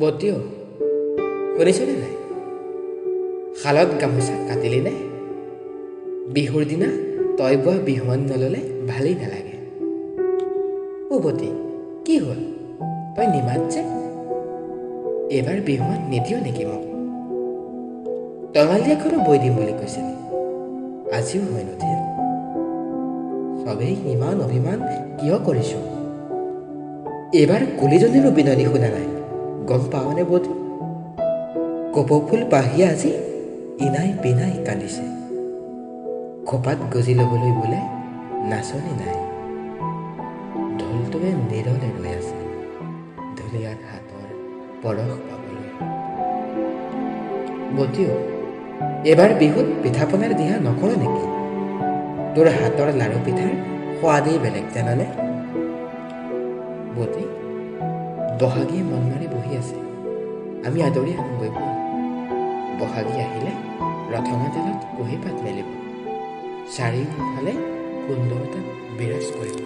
বতীয় শুনিছনে নাই? শালত গামোচা কাটিলি নে? বিহুৰ দিনা তই বোৱা বিহুৱান নল'লে ভালেই নালাগে। বতী, কি হ'ল? তই নিমাত যে, এইবাৰ বিহুৱান নিদিয় নেকি মোক? টঙালি এখনো বৈ দিম বুলি কৈছিলি, আজিও হয় নুঠিল। চবেই ইমান অভিমান কিয় কৰিছ? এইবাৰ কলিজনীৰো বিননি শুনা নাই, গম পাৱনে বতী? কপৌফুল পাহি আজি ইনাই পিনাই কান্দিছে। খোপাত গজি ল'বলৈ বোলে নাচনি নাই। ঢোলটোৱে নিৰলে ৰৈ আছে ঢুলীয়াৰ হাতৰ পৰশ পাবলৈ। বতীয়, এইবাৰ বিহুত পিঠা পনাৰ দিহা নকৰ নেকি? তোৰ হাতৰ লাৰু পিঠাৰ সোৱাদেই বেলেগ জানানে? বতী, বহাগীয়ে মন মাৰি বহি আছে, আমি আদৰি আনোগৈ ব'ল। বহাগী আহিলে ৰথঙা তেলত কুঁহি পাত মেলিব, চাৰিওফালে সুন্দৰতা বিৰাজ কৰিব।